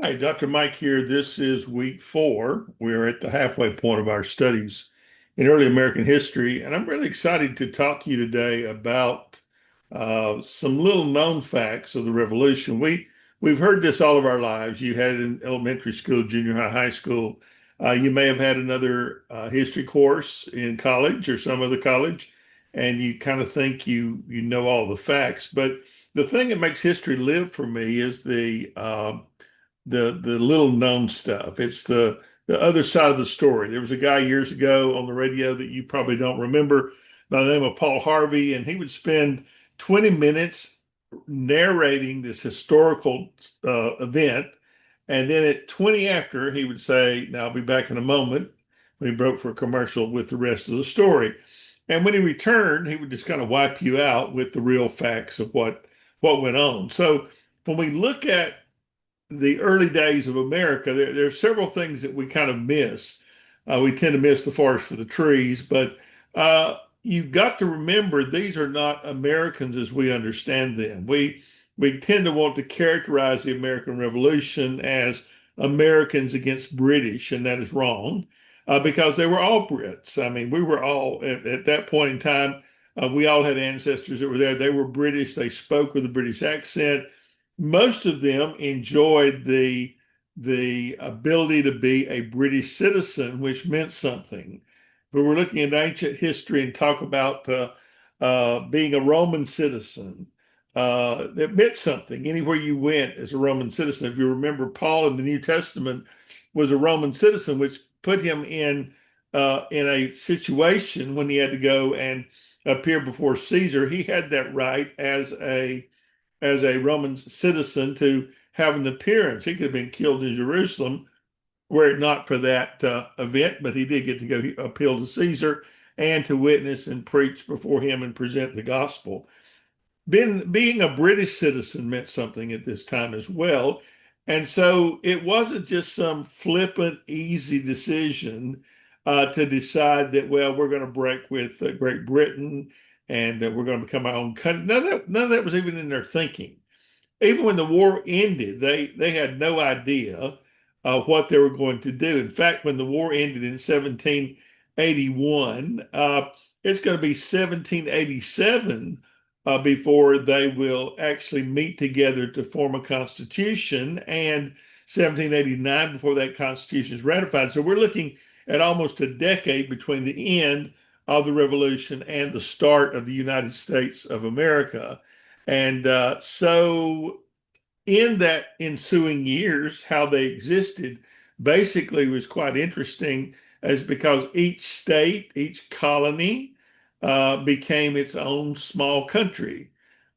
Hi, Dr. Mike here. This is week four. We're at the halfway point of our studies in early American history, and I'm really excited to talk to you today about some little known facts of the Revolution. We've heard this all of our lives. You had it in elementary school, junior high, high school. You may have had another history course in college or some other college, and you kind of think you know all the facts. But the thing that makes history live for me is the little known stuff. It's the other side of the story. There was a guy years ago on the radio that you probably don't remember by the name of Paul Harvey, and he would spend 20 minutes narrating this historical event. And then at 20 after, he would say, "Now I'll be back in a moment," when he broke for a commercial with the rest of the story. And when he returned, he would just kind of wipe you out with the real facts of what went on. So when we look at the early days of America, there are several things that we kind of miss. We tend to miss the forest for the trees, but you've got to remember these are not Americans as we understand them. We tend to want to characterize the American Revolution as Americans against British, and that is wrong because they were all Brits. I mean, we were all at that point in time. We all had ancestors that were there. They were British. They spoke with a British accent. Most of them enjoyed the ability to be a British citizen, which meant something. But we're looking at ancient history and talk about being a Roman citizen. It meant something anywhere you went as a Roman citizen. If you remember, Paul in the New Testament was a Roman citizen, which put him in a situation when he had to go and appear before Caesar. He had that right as a Roman citizen to have an appearance. He could have been killed in Jerusalem were it not for that event, but he did get to go appeal to Caesar and to witness and preach before him and present the gospel. Being a British citizen meant something at this time as well. And so it wasn't just some flippant, easy decision to decide that, well, we're going to break with Great Britain and we're going to become our own country. None of that was even in their thinking. Even when the war ended, they had no idea what they were going to do. In fact, when the war ended in 1781, it's going to be 1787 before they will actually meet together to form a constitution, and 1789 before that constitution is ratified. So we're looking at almost a decade between the end of the revolution and the start of the United States of America. And so, in that ensuing years, how they existed basically was quite interesting, as because each state, each colony became its own small country.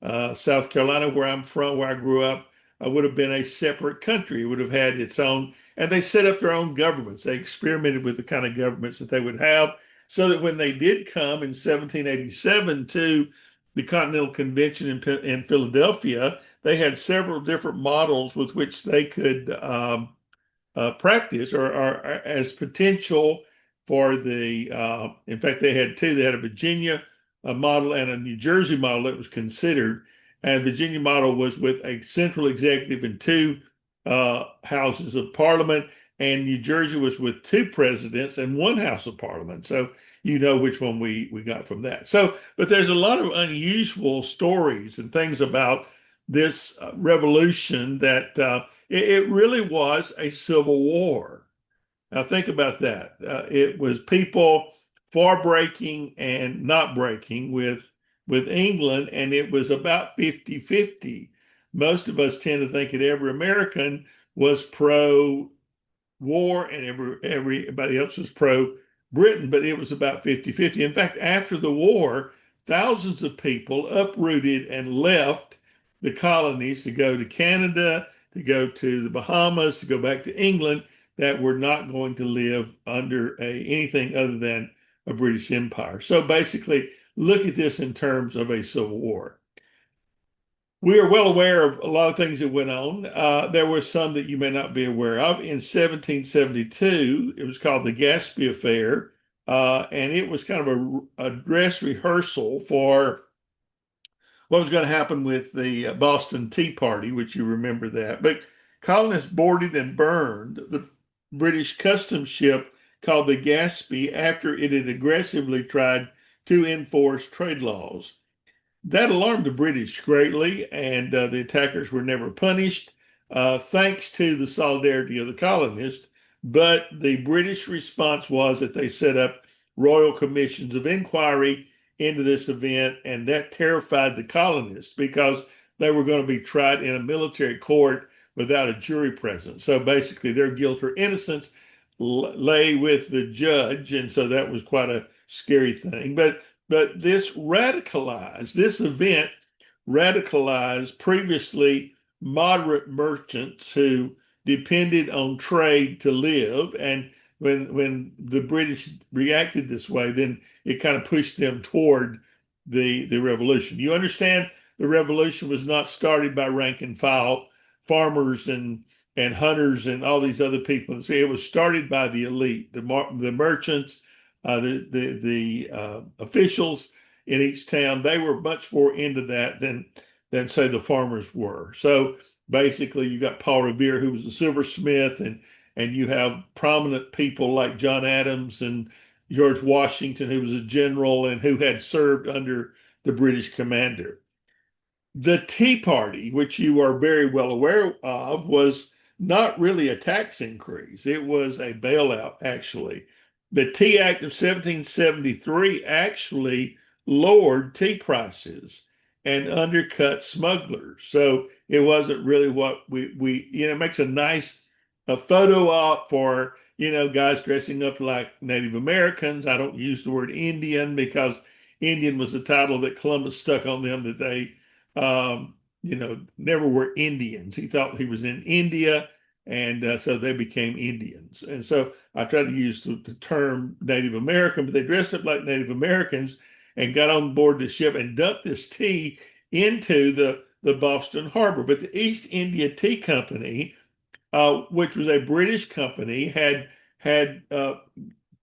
South Carolina, where I'm from, where I grew up, would have been a separate country. It would have had its own, and they set up their own governments. They experimented with the kind of governments that they would have, so that when they did come in 1787 to the Continental Convention in Philadelphia, they had several different models with which they could practice or as potential for in fact, they had two. They had a Virginia model and a New Jersey model that was considered. And Virginia model was with a central executive and two houses of parliament. And New Jersey was with two presidents and one house of parliament. So you know which one we got from that. So, but there's a lot of unusual stories and things about this revolution that it really was a civil war. Now think about that. It was people far breaking and not breaking with England, and it was about 50-50. Most of us tend to think that every American was pro war and everybody else was pro Britain, but it was about 50-50. In fact, after the war, thousands of people uprooted and left the colonies to go to Canada, to go to the Bahamas, to go back to England, that were not going to live under anything other than a British Empire. So basically, look at this in terms of a civil war. We are well aware of a lot of things that went on. There were some that you may not be aware of. In 1772, it was called the Gaspee Affair, and it was kind of a dress rehearsal for what was going to happen with the Boston Tea Party, which you remember that. But colonists boarded and burned the British customs ship called the Gaspee after it had aggressively tried to enforce trade laws. That alarmed the British greatly, and the attackers were never punished, thanks to the solidarity of the colonists. But the British response was that they set up royal commissions of inquiry into this event, and that terrified the colonists because they were going to be tried in a military court without a jury present. So basically, their guilt or innocence lay with the judge, and so that was quite a scary thing. But this event radicalized previously moderate merchants who depended on trade to live. And when the British reacted this way, then it kind of pushed them toward the revolution. You understand the revolution was not started by rank and file farmers and hunters and all these other people. So it was started by the elite, the merchants, the officials in each town. They were much more into that than say the farmers were. So basically, you got Paul Revere, who was a silversmith, and you have prominent people like John Adams and George Washington, who was a general and who had served under the British commander. The Tea Party, which you are very well aware of, was not really a tax increase. It was a bailout, actually. The Tea Act of 1773 actually lowered tea prices and undercut smugglers. So it wasn't really what we it makes a nice a photo op for, guys dressing up like Native Americans. I don't use the word Indian because Indian was the title that Columbus stuck on them that they never were Indians. He thought he was in India, and so they became Indians. And so I tried to use the term Native American, but they dressed up like Native Americans and got on board the ship and dumped this tea into the Boston Harbor. But the East India Tea Company, which was a British company, had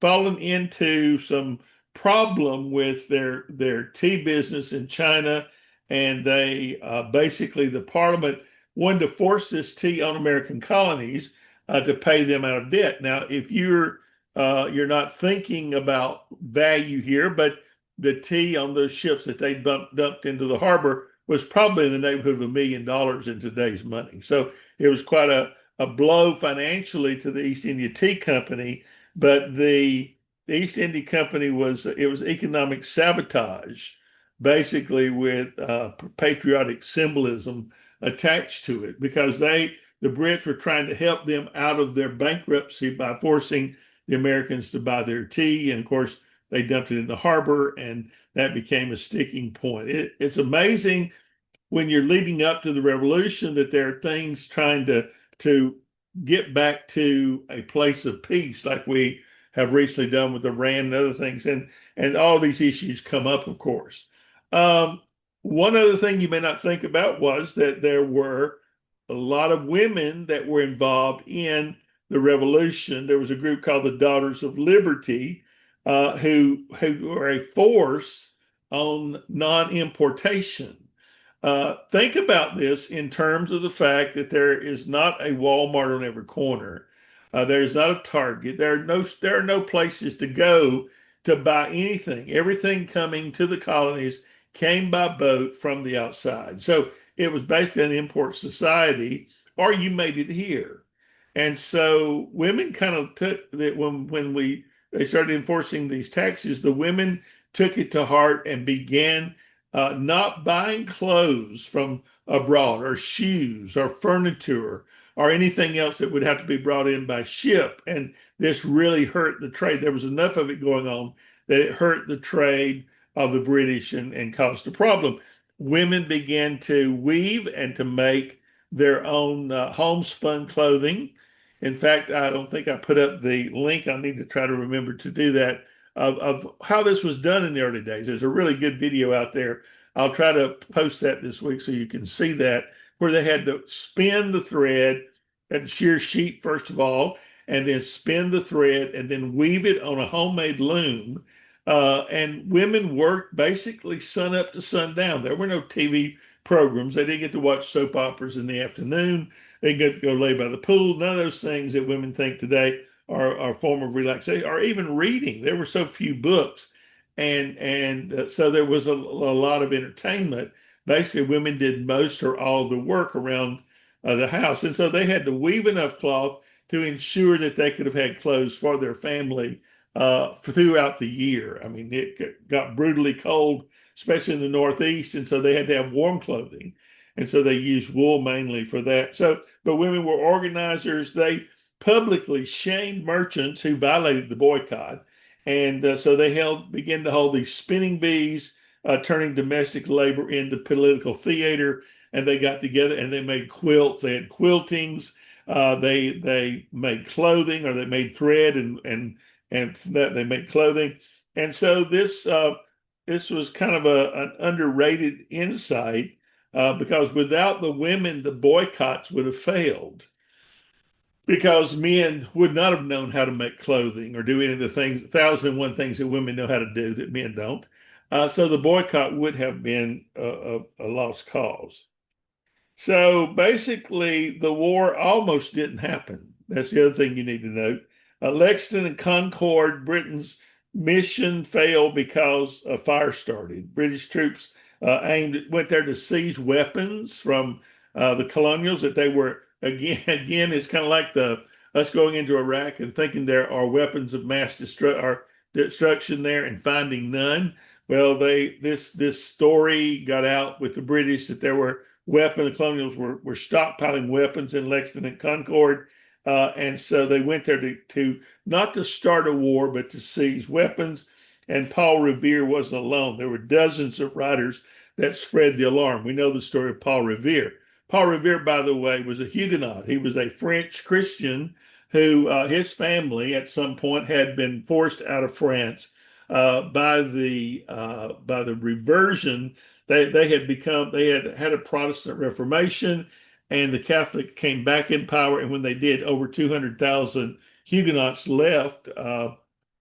fallen into some problem with their tea business in China, and they basically the Parliament wanted to force this tea on American colonies to pay them out of debt. Now, if you're not thinking about value here, but the tea on those ships that they dumped into the harbor was probably in the neighborhood of $1 million in today's money. So it was quite a blow financially to the East India Tea Company, but the East India Company was economic sabotage, basically with patriotic symbolism attached to it, because the Brits were trying to help them out of their bankruptcy by forcing the Americans to buy their tea, and of course they dumped it in the harbor, and that became a sticking point. It's amazing when you're leading up to the revolution that there are things trying to get back to a place of peace, like we have recently done with Iran and other things, and all these issues come up, of course. Um, One other thing you may not think about was that there were a lot of women that were involved in the revolution. There was a group called the Daughters of Liberty, who were a force on non-importation. Think about this in terms of the fact that there is not a Walmart on every corner. There is not a Target. There are no places to go to buy anything. Everything coming to the colonies came by boat from the outside. So it was basically an import society, or you made it here. And so women kind of took that when they started enforcing these taxes, the women took it to heart and began not buying clothes from abroad, or shoes, or furniture, or anything else that would have to be brought in by ship. And this really hurt the trade. There was enough of it going on that it hurt the trade of the British and caused a problem. Women began to weave and to make their own homespun clothing. In fact, I don't think I put up the link. I need to try to remember to do that of how this was done in the early days. There's a really good video out there. I'll try to post that this week so you can see that, where they had to spin the thread at shear sheet, first of all, and then spin the thread and then weave it on a homemade loom. And women worked basically sun up to sundown. There were no TV programs. They didn't get to watch soap operas in the afternoon. They get to go lay by the pool. None of those things that women think today are a form of relaxation, or even reading. There were so few books, and so there was a lot of entertainment. Basically, women did most or all of the work around the house, and so they had to weave enough cloth to ensure that they could have had clothes for their family throughout the year. I mean, it got brutally cold, especially in the Northeast, and so they had to have warm clothing. And so they used wool mainly for that. So, but women were organizers. They publicly shamed merchants who violated the boycott. And so they began to hold these spinning bees, turning domestic labor into political theater. And they got together and they made quilts. They had quiltings. They made clothing, or they made thread, and from that they made clothing. And so this was kind of an underrated insight, because without the women, the boycotts would have failed, because men would not have known how to make clothing or do any of the things, 1,001 things that women know how to do that men don't. So the boycott would have been a lost cause. So basically, the war almost didn't happen. That's the other thing you need to note. Lexington and Concord, Britain's mission failed because a fire started. British troops went there to seize weapons from the colonials that they were, again, it's kind of like us going into Iraq and thinking there are weapons of mass destruction there and finding none. Well, this story got out with the British that there were the colonials were stockpiling weapons in Lexington and Concord. And so they went there to not to start a war, but to seize weapons. And Paul Revere wasn't alone. There were dozens of writers that spread the alarm. We know the story of Paul Revere. Paul Revere, by the way, was a Huguenot. He was a French Christian who his family at some point had been forced out of France by the reversion. They had a Protestant Reformation, and the Catholic came back in power. And when they did, over 200,000 Huguenots left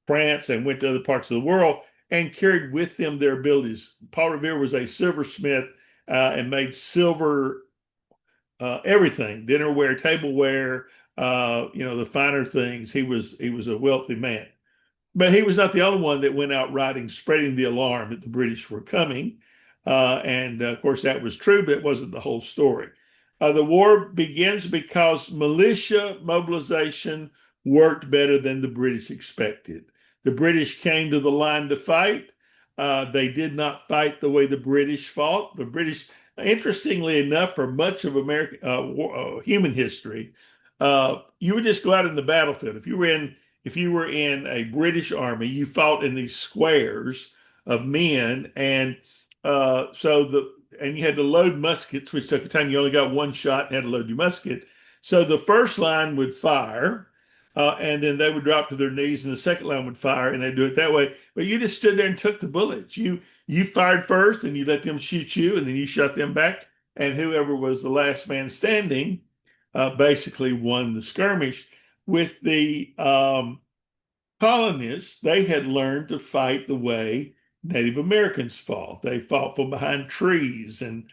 France and went to other parts of the world and carried with them their abilities. Paul Revere was a silversmith and made silver everything, dinnerware, tableware, the finer things. He was a wealthy man. But he was not the only one that went out writing, spreading the alarm that the British were coming. And of course, that was true, but it wasn't the whole story. The war begins because militia mobilization worked better than the British expected. The British came to the line to fight. They did not fight the way the British fought. The British, interestingly enough, for much of American human history, you would just go out in the battlefield. If you were in a British army, you fought in these squares of men, and you had to load muskets, which took a time. You only got one shot and had to load your musket. So the first line would fire, and then they would drop to their knees, and the second line would fire, and they'd do it that way. But you just stood there and took the bullets. You fired first, and you let them shoot you, and then you shot them back, and whoever was the last man standing basically won the skirmish. With the colonists, they had learned to fight the way Native Americans fought. They fought from behind trees and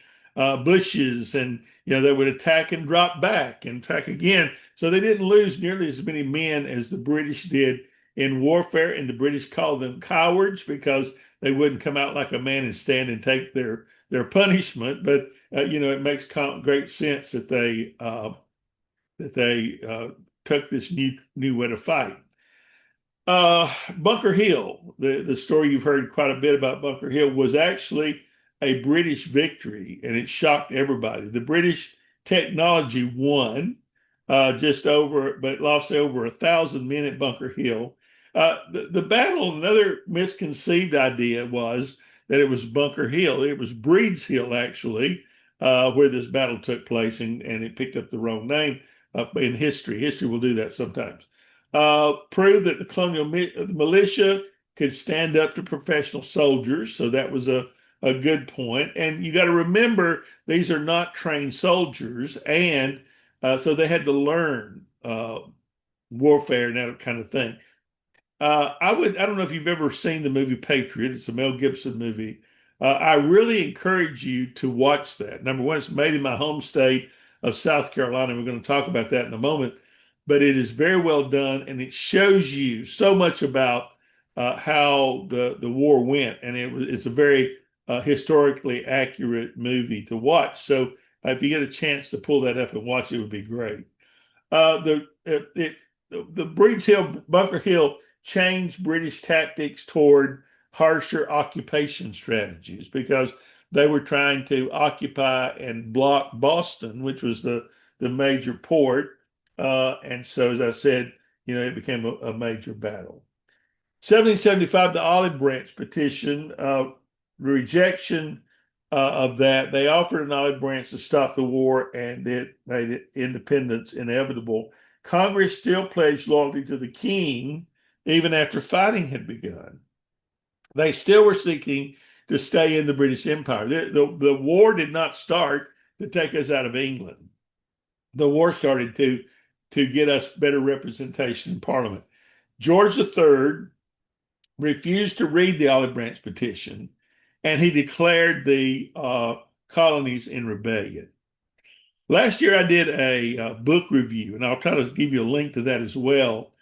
bushes, and they would attack and drop back and attack again. So they didn't lose nearly as many men as the British did in warfare. And the British called them cowards because they wouldn't come out like a man and stand and take their punishment. But it makes great sense that they took this new way to fight. Bunker Hill, the story you've heard quite a bit about Bunker Hill, was actually a British victory, and it shocked everybody. The British technology won, but lost over 1,000 men at Bunker Hill. The battle, another misconceived idea was that it was Bunker Hill. It was Breed's Hill, actually, where this battle took place, and it picked up the wrong name in history. History will do that sometimes. Proved that the colonial militia could stand up to professional soldiers. So that was a good point. And you got to remember, these are not trained soldiers. And so they had to learn warfare and that kind of thing. I don't know if you've ever seen the movie Patriot. It's a Mel Gibson movie. I really encourage you to watch that. Number one, it's made in my home state of South Carolina. We're going to talk about that in a moment, but it is very well done, and it shows you so much about how the war went, and it's a very historically accurate movie to watch. So if you get a chance to pull that up and watch it, would be great. The Breeds Hill, Bunker Hill changed British tactics toward harsher occupation strategies because they were trying to occupy and block Boston, which was the major port. And so, as I said, it became a major battle. 1775, the Olive Branch petition, rejection of that. They offered an olive branch to stop the war, and it made independence inevitable. Congress still pledged loyalty to the king even after fighting had begun. They still were seeking to stay in the British Empire. The war did not start to take us out of England. The war started to get us better representation in Parliament. George III refused to read the Olive Branch petition, and he declared the colonies in rebellion. Last year, I did a book review, and I'll try to give you a link to that as well,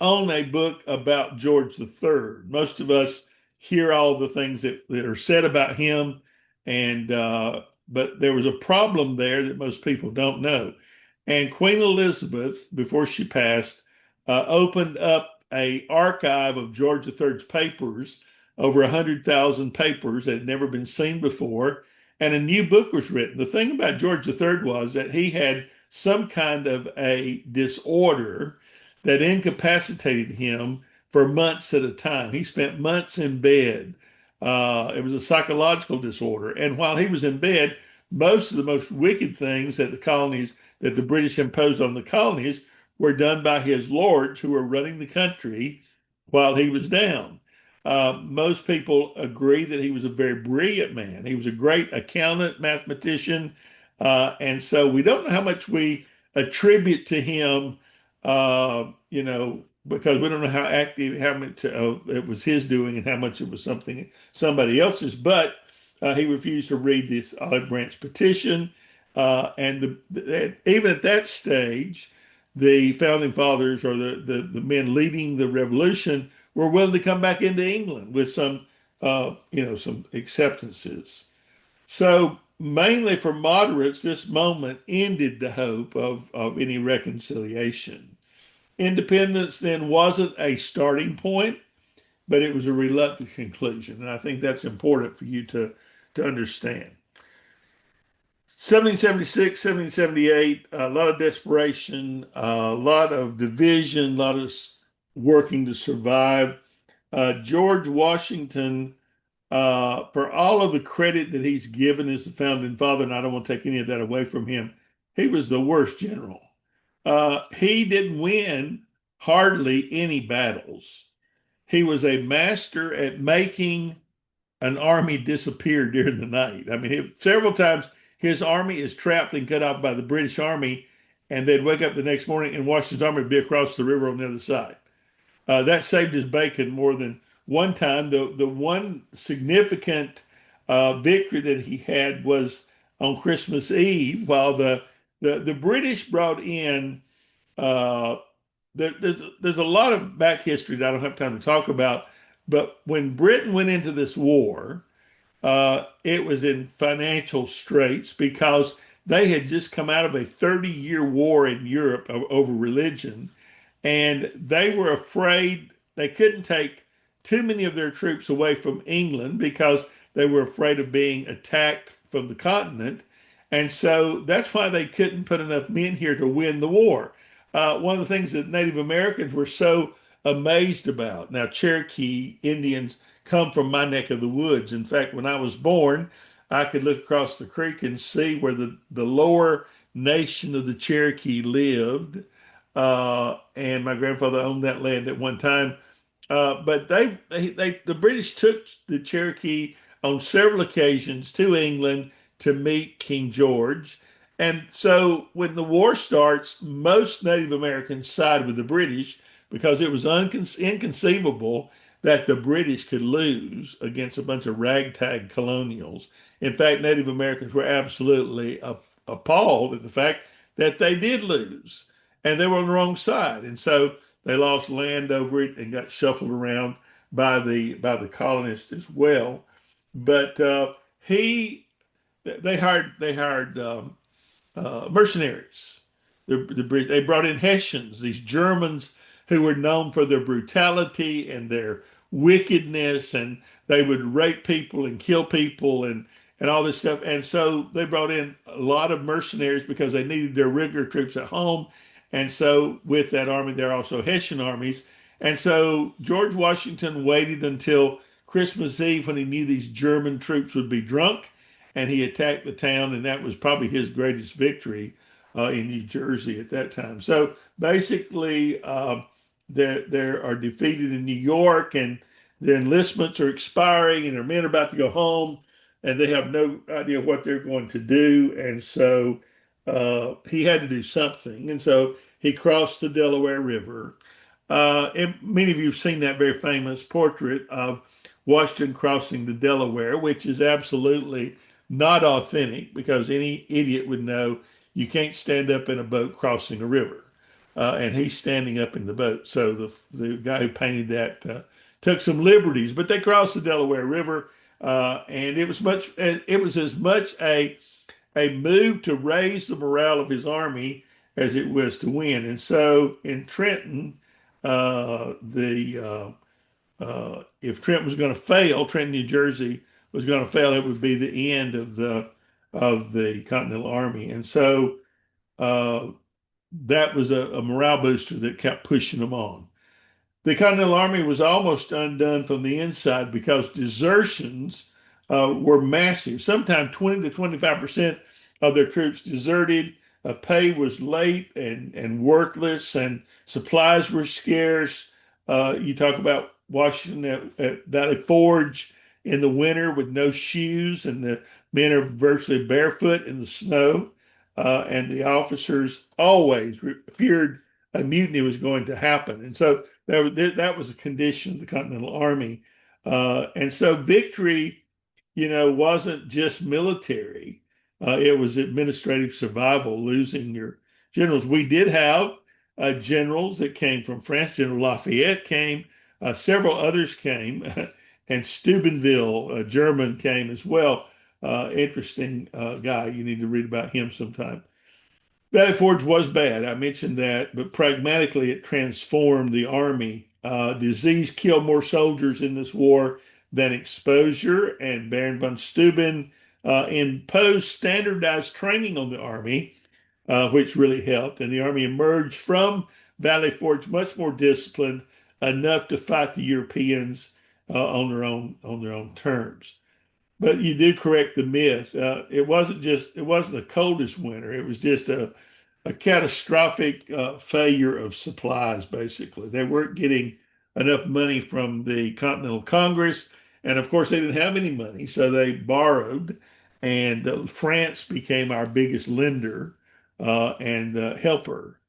on a book about George III. Most of us hear all the things that are said about him, and but there was a problem there that most people don't know. And Queen Elizabeth, before she passed, opened up a archive of George III's papers, over 100,000 papers that had never been seen before, and a new book was written. The thing about George III was that he had some kind of a disorder that incapacitated him for months at a time. He spent months in bed. It was a psychological disorder. And while he was in bed, most of the most wicked things that the British imposed on the colonies were done by his lords who were running the country while he was down. Most people agree that he was a very brilliant man. He was a great accountant, mathematician, and so we don't know how much we attribute to him, because we don't know how active, how much it was his doing and how much it was somebody else's. But he refused to read this Olive Branch petition, and even at that stage, the founding fathers or the men leading the revolution were willing to come back into England with some acceptances. So mainly for moderates, this moment ended the hope of any reconciliation. Independence then wasn't a starting point, but it was a reluctant conclusion. And I think that's important for you to understand. 1776, 1778, a lot of desperation, a lot of division, a lot of working to survive. George Washington, for all of the credit that he's given as the founding father, and I don't want to take any of that away from him, he was the worst general. He didn't win hardly any battles. He was a master at making an army disappear during the night. I mean, several times his army is trapped and cut off by the British army, and they'd wake up the next morning and Washington's army would be across the river on the other side. That saved his bacon more than one time. The one significant victory that he had was on Christmas Eve, while the British brought in. Uh, there's a lot of back history that I don't have time to talk about, but when Britain went into this war, it was in financial straits because they had just come out of a 30-year war in Europe over religion, and they were afraid they couldn't take too many of their troops away from England because they were afraid of being attacked from the continent. And so that's why they couldn't put enough men here to win the war. One of the things that Native Americans were so amazed about. Now, Cherokee Indians come from my neck of the woods. In fact, when I was born, I could look across the creek and see where the lower nation of the Cherokee lived. And my grandfather owned that land at one time. But the British took the Cherokee on several occasions to England to meet King George. And so when the war starts, most Native Americans side with the British because it was inconceivable that the British could lose against a bunch of ragtag colonials. In fact, Native Americans were absolutely appalled at the fact that they did lose and they were on the wrong side. And so they lost land over it and got shuffled around by the colonists as well. But he they hired mercenaries. They brought in Hessians, these Germans who were known for their brutality and their wickedness, and they would rape people and kill people and all this stuff. And so they brought in a lot of mercenaries because they needed their regular troops at home. And so with that army, there are also Hessian armies. And so George Washington waited until Christmas Eve when he knew these German troops would be drunk, and he attacked the town, and that was probably his greatest victory in New Jersey at that time. So basically, they are defeated in New York, and their enlistments are expiring, and their men are about to go home, and they have no idea what they're going to do. And so he had to do something, and so he crossed the Delaware River. And many of you have seen that very famous portrait of Washington crossing the Delaware, which is absolutely not authentic because any idiot would know you can't stand up in a boat crossing a river. And he's standing up in the boat. So the guy who painted that took some liberties, but they crossed the Delaware River, and it was as much a move to raise the morale of his army as it was to win. And so in Trenton, the if Trenton was going to fail, Trenton, New Jersey was going to fail, it would be the end of the Continental Army. And so uh, that was a morale booster that kept pushing them on. The Continental Army was almost undone from the inside because desertions were massive. Sometimes 20 to 25% of their troops deserted. Pay was late and worthless, and supplies were scarce. You talk about Washington at Valley Forge in the winter with no shoes, and the men are virtually barefoot in the snow. And the officers always feared a mutiny was going to happen. And so that was a condition of the Continental Army. And so victory, wasn't just military. It was administrative survival, losing your generals. We did have generals that came from France. General Lafayette came. Several others came. And Steubenville, a German, came as well. Interesting guy. You need to read about him sometime. Valley Forge was bad. I mentioned that, but pragmatically, it transformed the army. Disease killed more soldiers in this war than exposure, and Baron von Steuben imposed standardized training on the army, which really helped. And the army emerged from Valley Forge much more disciplined, enough to fight the Europeans on their own terms. But you do correct the myth. It wasn't the coldest winter. It was just a catastrophic failure of supplies, basically. They weren't getting enough money from the Continental Congress. And of course, they didn't have any money. So they borrowed. And France became our biggest lender and helper.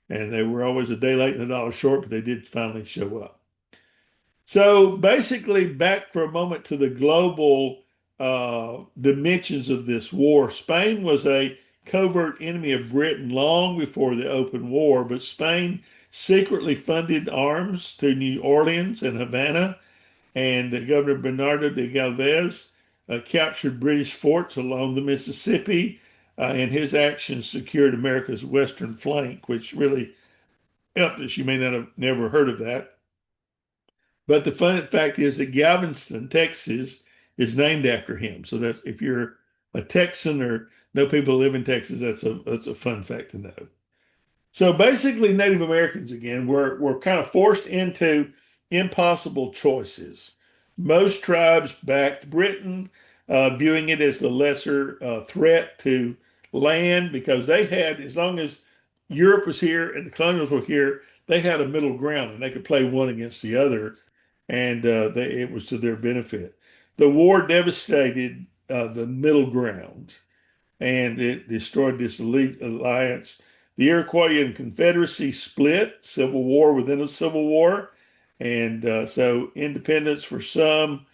And they were always a day late and a dollar short, but they did finally show up. So basically, back for a moment to the global dimensions of this war. Spain was a covert enemy of Britain long before the open war, but Spain secretly funded arms to New Orleans and Havana, and Governor Bernardo de Galvez captured British forts along the Mississippi, and his actions secured America's western flank, which really helped us. You may not have never heard of that. But the fun fact is that Galveston, Texas, is named after him. So that's if you're a Texan or know people who live in Texas, that's a fun fact to know. So basically, Native Americans again were kind of forced into impossible choices. Most tribes backed Britain, viewing it as the lesser threat to land because they had, as long as Europe was here and the colonials were here, they had a middle ground and they could play one against the other, and it was to their benefit. The war devastated the middle ground, and it destroyed this elite alliance. The Iroquoian Confederacy split, civil war within a civil war, And so independence for some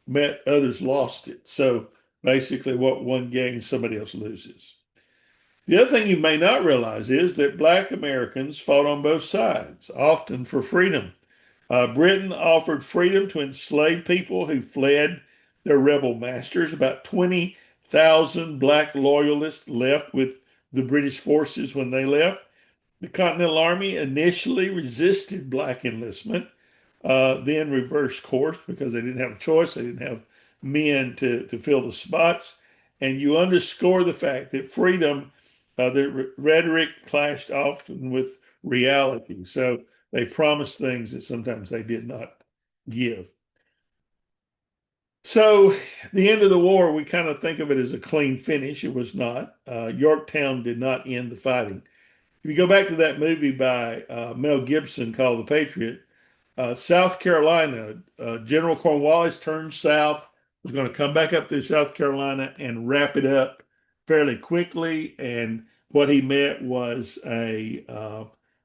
meant others lost it. So basically, what one gains, somebody else loses. The other thing you may not realize is that Black Americans fought on both sides, often for freedom. Britain offered freedom to enslaved people who fled their rebel masters. About 20,000 Black loyalists left with the British forces when they left. The Continental Army initially resisted Black enlistment, then reversed course because they didn't have a choice. They didn't have men to fill the spots. And you underscore the fact that freedom, the rhetoric clashed often with reality. So they promised things that sometimes they did not give. So the end of the war, we kind of think of it as a clean finish. It was not. Yorktown did not end the fighting. If you go back to that movie by Mel Gibson called The Patriot, South Carolina, General Cornwallis turned south, was going to come back up through South Carolina and wrap it up fairly quickly. And what he met was a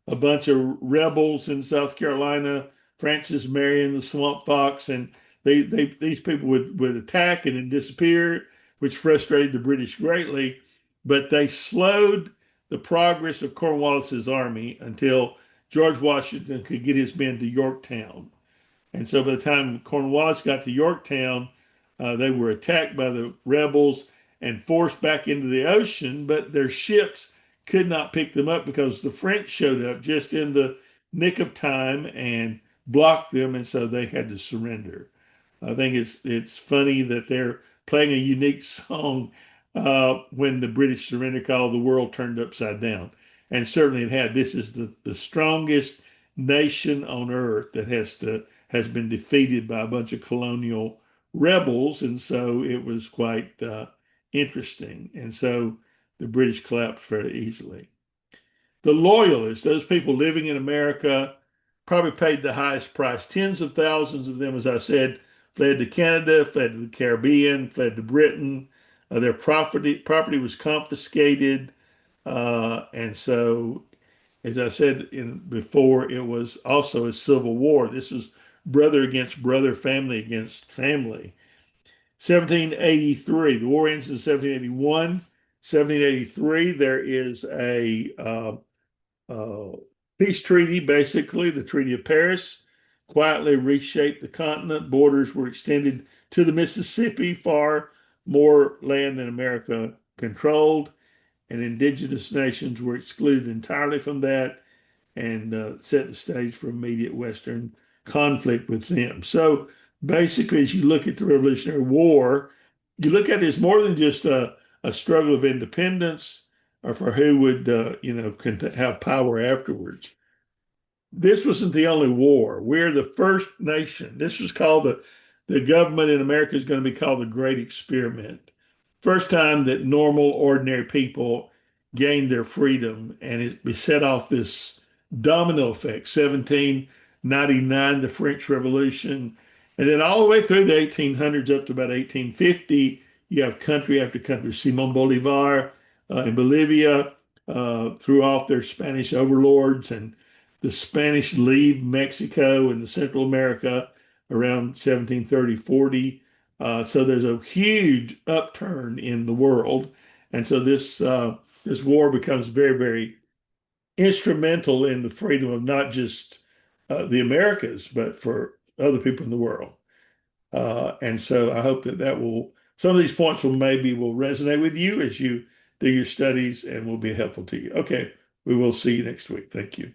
bunch of rebels in South Carolina, Francis Marion, the Swamp Fox, and these people would attack and then disappear, which frustrated the British greatly. But they slowed the progress of Cornwallis's army until George Washington could get his men to Yorktown. And so by the time Cornwallis got to Yorktown, they were attacked by the rebels and forced back into the ocean, but their ships could not pick them up because the French showed up just in the nick of time and blocked them, and so they had to surrender. I think it's funny that they're playing a unique song when the British surrender call, the world turned upside down. And certainly it had. This is the strongest nation on earth that has been defeated by a bunch of colonial rebels, and so it was quite interesting. And so the British collapsed fairly easily. The loyalists, those people living in America, probably paid the highest price. Tens of thousands of them, as I said, fled to Canada, fled to the Caribbean, fled to Britain. Their property was confiscated, and so, as I said before, it was also a civil war. This was brother against brother, family against family. 1783, the war ends in 1781. 1783, there is a peace treaty, basically, the Treaty of Paris, quietly reshaped the continent. Borders were extended to the Mississippi, far more land than America controlled, and indigenous nations were excluded entirely from that and set the stage for immediate Western conflict with them. So basically, as you look at the Revolutionary War, you look at it as more than just a struggle of independence or for who would, have power afterwards. This wasn't the only war. We're the first nation. This was called the government in America is going to be called the Great Experiment. First time that normal, ordinary people gained their freedom, and it set off this domino effect. 1799, the French Revolution, and then all the way through the 1800s up to about 1850, you have country after country. Simon Bolivar in Bolivia threw off their Spanish overlords, and the Spanish leave Mexico and the Central America around 1730, 40. So there's a huge upturn in the world. And so this war becomes very, very instrumental in the freedom of not just the Americas, but for other people in the world. And so I hope that some of these points will resonate with you as you do your studies and will be helpful to you. Okay, we will see you next week. Thank you.